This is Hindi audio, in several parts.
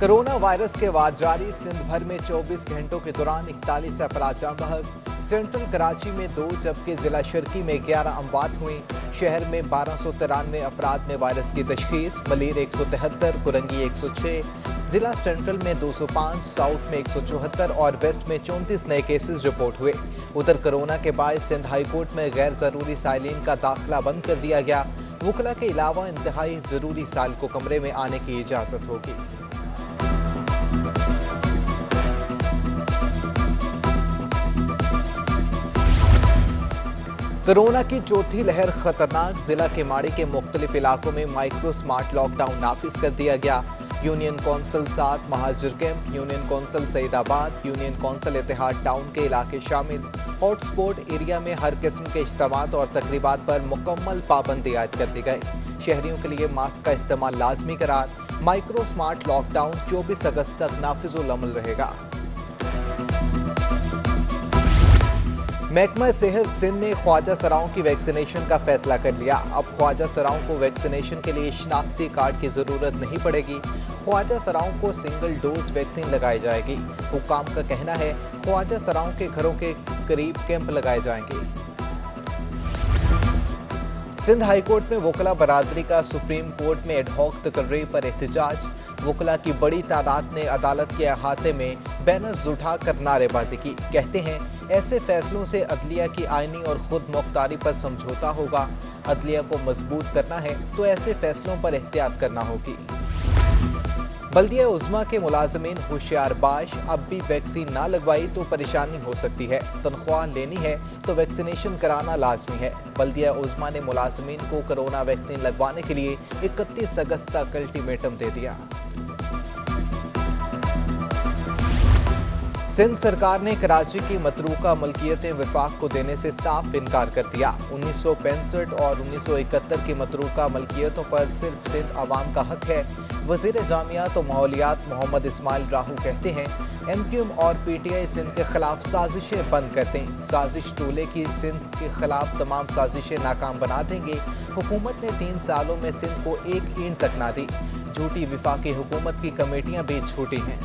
कोरोना वायरस के वार जारी। सिंध भर में 24 घंटों के दौरान 41 अफराद जाँ बहक। सेंट्रल कराची में 2 जबकि जिला शर्की में 11 अमवात हुई। शहर में 1293 अफराद में वायरस की तशखीस। मलीर 173, कुरंगी 106, जिला सेंट्रल में 205, साउथ में 174 और वेस्ट में 34 नए केसेस रिपोर्ट हुए। उधर कोरोना के बाद सिंध हाई कोर्ट में गैर जरूरी साइलिन का दाखिला बंद कर दिया गया। वकला के अलावा इंतहाई जरूरी साल को कमरे में आने की इजाजत होगी। कोरोना की चौथी लहर खतरनाक। जिला के माड़ी के मुख्तलिफ इलाकों में माइक्रो स्मार्ट लॉकडाउन नाफिज कर दिया गया। Union council 7 Muhajir camp, union council Saidabad, union council Ittehad town के इलाके शामिल। हॉटस्पॉट एरिया में हर किस्म के इज्तिमात और तकरीबात पर मुकम्मल पाबंदी आयद कर दी गई। शहरियों के लिए मास्क का इस्तेमाल लाजमी करार। माइक्रो स्मार्ट लॉकडाउन 24 अगस्त तक नाफिजुल अमल रहेगा। महकमा सेहत सिंध ने ख्वाजा सराओं की वैक्सीनेशन का फैसला कर लिया। अब ख्वाजा सराओं को वैक्सीनेशन के लिए शनाख्ती कार्ड की जरूरत नहीं पड़ेगी। ख्वाजा सराओं को सिंगल डोज वैक्सीन लगाई जाएगी। हुकाम का कहना है ख्वाजा सराओं के घरों के करीब कैंप लगाए जाएंगे। सिंध हाई कोर्ट में वकला बरादरी का सुप्रीम कोर्ट में एडहॉक तकर्री पर एहतजाज। वकला की बड़ी तादाद ने अदालत के अहाते में बैनर्स उठाकर नारेबाजी की। कहते हैं ऐसे फैसलों से अदलिया की आईनी और खुद मुख्तारी पर समझौता होगा। अदलिया को मजबूत करना है तो ऐसे फैसलों पर एहतियात करना होगी। बल्दिया उज़्मा के मुलाजमीन होशियार बाश। अब भी वैक्सीन ना लगवाई तो परेशानी हो सकती है। तनख्वाह लेनी है तो वैक्सीनेशन कराना लाजमी है। बल्दिया उज़्मा ने मुलाजमीन को कोरोना वैक्सीन लगवाने के लिए 31 अगस्त तक अल्टीमेटम दे दिया। सिंध सरकार ने कराची की मतरूका मलकियतें वफाक को देने से साफ इनकार कर दिया। 1965 और 1971 की मतरूका मलकियतों पर सिर्फ सिंध अवाम का हक है। वजीर जामियात और माहौलियात मोहम्मद इस्माइल राहू कहते हैं MQM और PTI सिंध के खिलाफ साजिशें बंद कर दें। साजिश टोले की सिंध के खिलाफ तमाम साजिशें नाकाम बना देंगे। हुकूमत ने 3 सालों में सिंध को एक ईंट तक ना दी। झूठी वफाकी हुकूमत की कमेटियां भी झूठी हैं।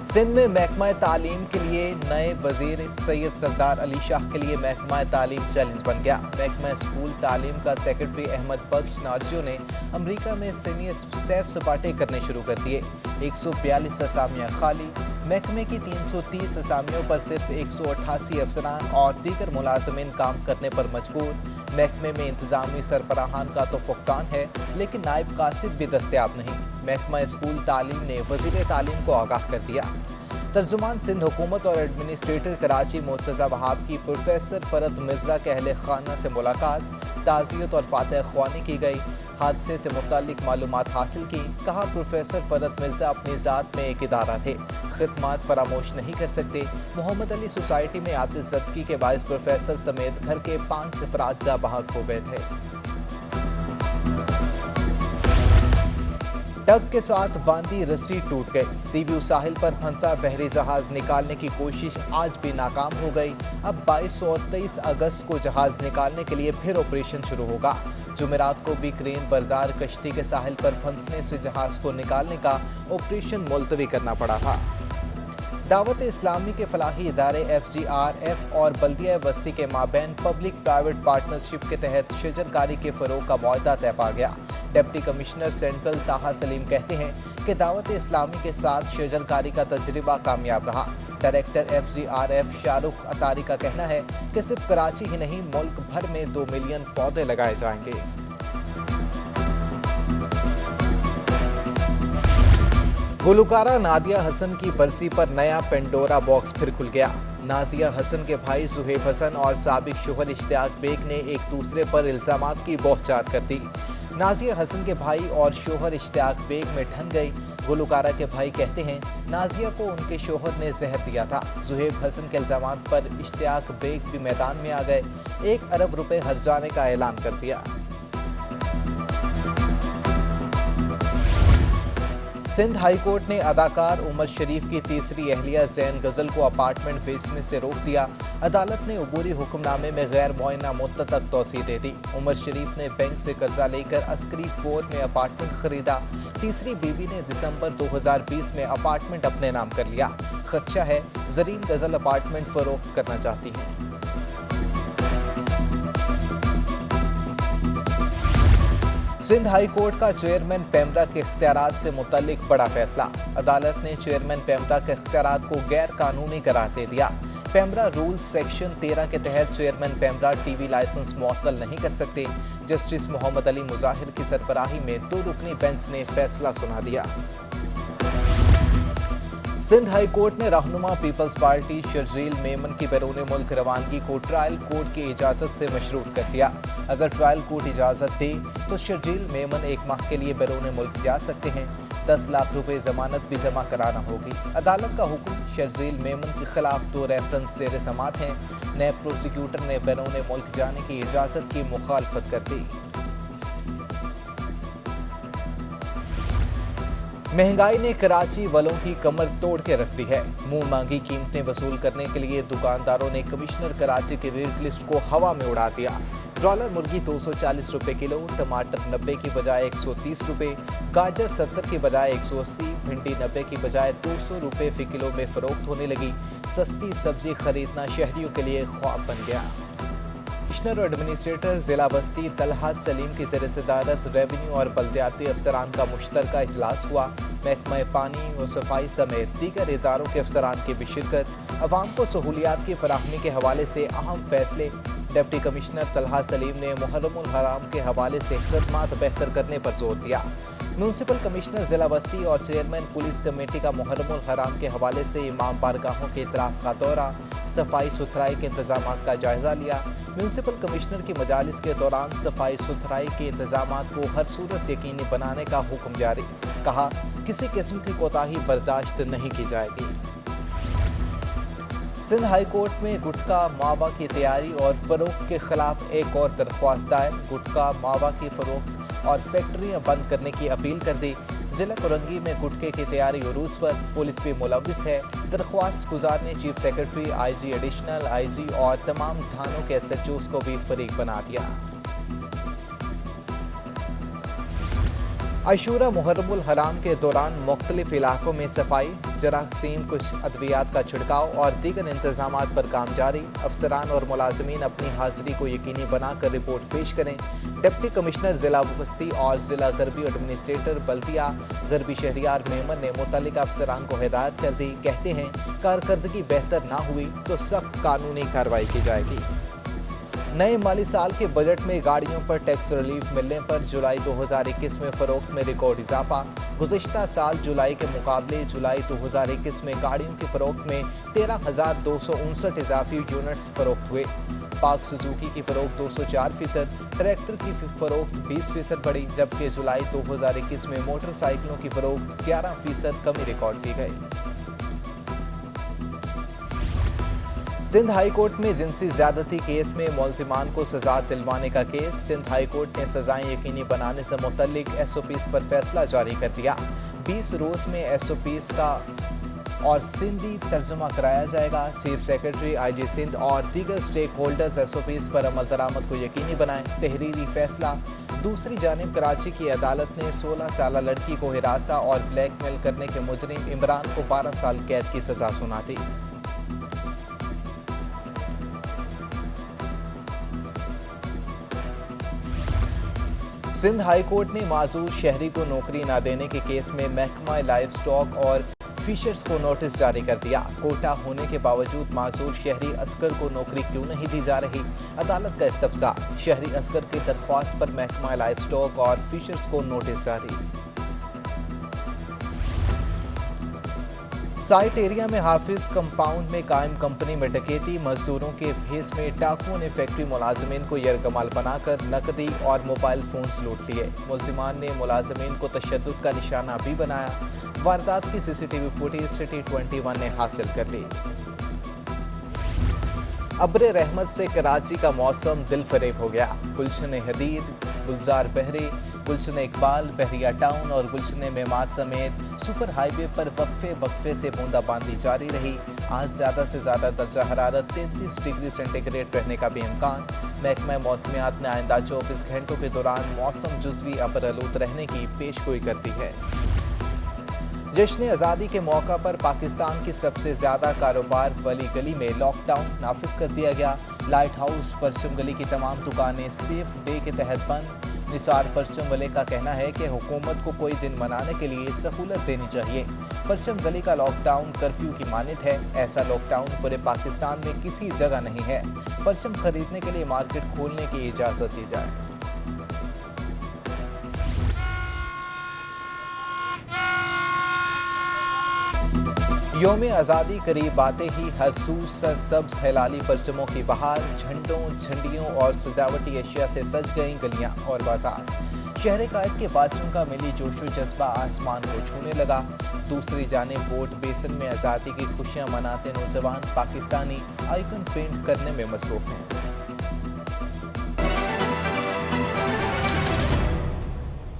सिंध में महकमा तालीम के लिए नए वजीर सैयद सरदार अली शाह के लिए महकमा तालीम चैलेंज बन गया। महकमा स्कूल तालीम का सेक्रेटरी अहमद बख्श नाजियों ने अमेरिका में सीनियर सैर सपाटे करने शुरू कर दिए। 142 असामियाँ खाली। महकमे की 330 असामियों पर सिर्फ 188 अफसरान और दीगर मुलाजमीन काम करने पर मजबूर। महकमे में इंतजामी सरबराहान का तो फुकतान है लेकिन नायब कासिद भी दस्तयाब नहीं। महकमा स्कूल तालीम ने वजीर तालीम को आगाह कर दिया। तर्जुमान सिंध हुकूमत और एडमिनिस्ट्रेटर कराची मुर्तज़ा वहाब की प्रोफेसर फरत मिर्जा के अहले खाना से मुलाकात। ताज़ियत और फातह ख्वानी की गई। हादसे से मुतालिक मालूमात हासिल की। कहा प्रोफेसर फरत मिर्जा अपनी ज़ात में एक इदारा थे, खिदमात फरामोश नहीं कर सकते। मोहम्मद अली सोसाइटी में आतिश ज़दगी के बायस प्रोफेसर समेत घर के 5 अफराद जाँ बहक हो गए थे। टग के साथ बांधी रस्सी टूट गई। सीबीयू साहिल पर फंसा बहरी जहाज निकालने की कोशिश आज भी नाकाम हो गई। अब 22 और 23 अगस्त को जहाज निकालने के लिए फिर ऑपरेशन शुरू होगा। जुमेरात को भी क्रेन बरदार कश्ती के साहिल पर फंसने से जहाज को निकालने का ऑपरेशन मुलतवी करना पड़ा था। दावत इस्लामी के फलाही इदारे FGRF और बल्दिया बस्ती के माबैन पब्लिक प्राइवेट पार्टनरशिप के तहत शजरकारी के फ़रोग़ का मुआहदा तय पा गया। डिप्टी कमिश्नर सेंट्रल ताहा सलीम कहते हैं कि दावत इस्लामी के साथ शजरकारी का तजर्बा कामयाब रहा। डायरेक्टर FGRF शाहरुख अतारी का कहना है कि सिर्फ कराची ही नहीं मुल्क भर में 2 मिलियन पौधे लगाए जाएंगे। गुलकारा नादिया हसन की बरसी पर नया पेंडोरा बॉक्स फिर खुल गया। नाजिया हसन के भाई सुहेब हसन और साबिक शोहर इश्तियाक बेग ने एक दूसरे पर इल्जामात की बौछार कर दी। नाजिया हसन के भाई और शोहर इश्तियाक बेग में ठन गई। गुलकारा के भाई कहते हैं नाजिया को उनके शोहर ने जहर दिया था। सुहेब हसन के इल्जामात पर इश्तियाक बेग भी मैदान में आ गए। 1 अरब रुपए हर्जाने का ऐलान कर दिया। सिंध हाई कोर्ट ने अदाकार उमर शरीफ की तीसरी अहलिया ज़ैन गजल को अपार्टमेंट बेचने से रोक दिया। अदालत ने अबूरी हुक्मनामे में गैर मुअय्यना मुद्दत तक तौसीह दे दी। उमर शरीफ ने बैंक से कर्जा लेकर अस्करी 4 में अपार्टमेंट खरीदा। तीसरी बीवी ने दिसंबर 2020 में अपार्टमेंट अपने नाम कर लिया। खदशा है जरीन गजल अपार्टमेंट फरोख्त करना चाहती हैं। सिंध हाई कोर्ट का चेयरमैन पेमरा के इख्तियारात से मुतल्लिक बड़ा फैसला। अदालत ने चेयरमैन पेमरा के इख्तियारात को गैर कानूनी करार दे दिया। पेमरा रूल्स सेक्शन 13 के तहत चेयरमैन पेमरा टीवी लाइसेंस मुअत्तल नहीं कर सकते। जस्टिस मोहम्मद अली मुजाहिर की सरबराही में 2 रुकनी बेंच ने फैसला सुना दिया। सिंध हाई कोर्ट ने रहनुमा पीपल्स पार्टी शर्जील मेमन की बैरून मुल्क रवानगी को ट्रायल कोर्ट की इजाज़त से मशरूत कर दिया। अगर ट्रायल कोर्ट इजाज़त दे तो शर्जील मेमन 1 माह के लिए बैरून मुल्क जा सकते हैं। 10 लाख रुपए जमानत भी जमा कराना होगी। अदालत का हुक्म शर्जील मेमन के खिलाफ 2 रेफरेंस ज़ेर समात हैं। नैब प्रोसिक्यूटर ने बैरून मुल्क जाने की इजाज़त की मुखालफत कर दी। महंगाई ने कराची वालों की कमर तोड़ के रख दी है। मुंह मांगी कीमतें वसूल करने के लिए दुकानदारों ने कमिश्नर कराची की रेट लिस्ट को हवा में उड़ा दिया। ब्रॉयलर मुर्गी 240 रुपए किलो, टमाटर 90 की बजाय 130 रुपए, गाजर 70 की बजाय 180, भिंडी 90 की बजाय 200 रुपए फी किलो में फरोख्त होने लगी। सस्ती सब्जी खरीदना शहरियों के लिए ख्वाब बन गया। कमिश्नर और एडमिनिस्ट्रेटर जिला बस्ती तलहा सलीम की ज़ेर सदारत रेवेन्यू और बल्दियाती अफसरान का मुश्तरका इजलास हुआ। महकमा पानी और सफाई समेत दीगर इदारों के अफसरान की भी शिरकत। अवाम को सहूलियात की फराहमी के हवाले से अहम फैसले। डिप्टी कमिश्नर तलहा सलीम ने मुहर्रमुल हराम के हवाले से खदमात बेहतर करने पर जोर दिया। म्यूनसिपल कमिश्नर जिला बस्ती और चेयरमैन पुलिस कमेटी का मुहर्रमुल हराम के हवाले से इमाम बारगाहों के इतराफ़ का दौरा, सफाई सुथराई के इंतजाम का जायजा लिया। म्यूनसिपल कमिश्नर की मजालिस के दौरान सफाई सुथराई के इंतजाम को हर सूरत यकीनी बनाने का हुक्म जारी। कहा किसी किस्म की कोताही बर्दाश्त नहीं की जाएगी। सिंध हाई कोर्ट में गुटखा मावा की तैयारी और फरोख्त के खिलाफ एक और दरख्वास्त दायर। गुटखा मावा की फरोख्त और फैक्ट्रियां बंद करने की अपील कर दी। जिला कुरंगी में गुटखे की तैयारी उरूज पर पुलिस भी मुलविस है। दरख्वास्त गुजार ने chief secretary, IG, additional IG और तमाम थानों के SHOs को भी फरीक बना दिया। आशूरा मुहर्रमुल हराम के दौरान मुख्तलिफ इलाकों में सफाई, जरासीम, कुछ अद्वियात का छिड़काव और दीगर इंतजामात पर काम जारी। अफसरान और मुलाजमीन अपनी हाजिरी को यकीनी बनाकर रिपोर्ट पेश करें। डिप्टी कमिश्नर जिला बस्ती और जिला गरबी एडमिनिस्ट्रेटर बल्दिया गरबी शहरियार मेमन ने मुतल्लिका अफसरान को हिदायत कर दी। कहते हैं कारकर्दगी बेहतर ना हुई तो सख्त कानूनी कार्रवाई की जाएगी। नए माली साल के बजट में गाड़ियों पर टैक्स रिलीफ मिलने पर जुलाई 2021 में फरोख्त में रिकॉर्ड इजाफा। गुज़िश्ता साल जुलाई के मुकाबले जुलाई 2021 में गाड़ियों की फरोख्त में 13,259 इजाफी यूनिट्स फरोख्त हुए। पाक सुजुकी की फरोख्त 204%, ट्रैक्टर की फरोख्त 20% बढ़ी, जबकि जुलाई 2021 में मोटरसाइकिलों की फरोख्त 11% कमी रिकॉर्ड की गई। सिंध हाई कोर्ट में जिनसी ज्यादती केस में मुलजिमान को सजा दिलवाने का केस। सिंध हाई कोर्ट ने सजाएं यकीनी बनाने से मुतल्लिक SOPs पर फैसला जारी कर दिया। 20 रोज में SOPs का और सिंधी तर्जुमा कराया जाएगा। चीफ सेक्रेटरी, IG सिंध और दीगर स्टेक होल्डर्स SOPs पर अमल दरामद को यकीनी बनाएं। तहरीरी फैसला। दूसरी जानिब कराची की अदालत ने 16 साल लड़की को हिरासा और ब्लैकमेल करने के मुजरिम इमरान को 12 साल कैद की सजा सुना दी। सिंध हाई कोर्ट ने माजूर शहरी को नौकरी न देने के केस में महकमा लाइफ स्टॉक और फिशर्स को नोटिस जारी कर दिया। कोटा होने के बावजूद माजूर शहरी असगर को नौकरी क्यों नहीं दी जा रही? अदालत का इस्तफसार। शहरी असगर की दरख्वास्त पर महकमा लाइफ स्टॉक और फिशर्स को नोटिस जारी। साइट एरिया में हाफिज कंपाउंड में कायम कंपनी में डकैती। मजदूरों के भेस में डाकुओं ने फैक्ट्री मुलाजमीन को यरगमाल बनाकर नकदी और मोबाइल फोन्स लूट लिए। मुलजिमान ने मुलाजमीन को तशद्दुद का निशाना भी बनाया। वारदात की CCTV फुटेज सिटी 21 ने हासिल कर ली। अब्र रहमत से कराची का मौसम दिल फरेब हो गया। गुलशन हदीद, गुलजार बहरी, गुलशन इकबाल, बहरिया टाउन और गुलशन मेमार समेत सुपर हाईवे पर वक्फे से बूंदाबांदी जारी रही। आज ज़्यादा से ज़्यादा दर्जा हरारत 33 डिग्री सेंटीग्रेड रहने का भी इम्कान। महकमा मौसमियात ने आइंदा 24 घंटों के दौरान मौसम जुज़वी अबरआलूद रहने की पेशगोई कर दी है। जश्न आज़ादी के मौका पर पाकिस्तान की सबसे ज़्यादा कारोबार वाली गली में लॉकडाउन नाफिज कर दिया गया। लाइट हाउस परचम गली की तमाम दुकानें सेफ डे के तहत बंद। निसार परचम वाले का कहना है कि हुकूमत को कोई दिन मनाने के लिए सहूलत देनी चाहिए। परचम गली का लॉकडाउन कर्फ्यू की मानित है। ऐसा लॉकडाउन पूरे पाकिस्तान में किसी जगह नहीं है। परचम खरीदने के लिए मार्केट खोलने की इजाज़त दी जाए। यौम आज़ादी करीब आते ही हर सू सरसब्ज हिलाली परचमों की बहार, झंडों, झंडियों और सजावटी अशिया से सज गईं गलियां और बाजार। शहर कायद के परचम का मिली जोशो जज्बा आसमान को छूने लगा। दूसरी जानिब वोट बेसन में आज़ादी की खुशियां मनाते नौजवान पाकिस्तानी आइकन पेंट करने में मसरूफ हैं।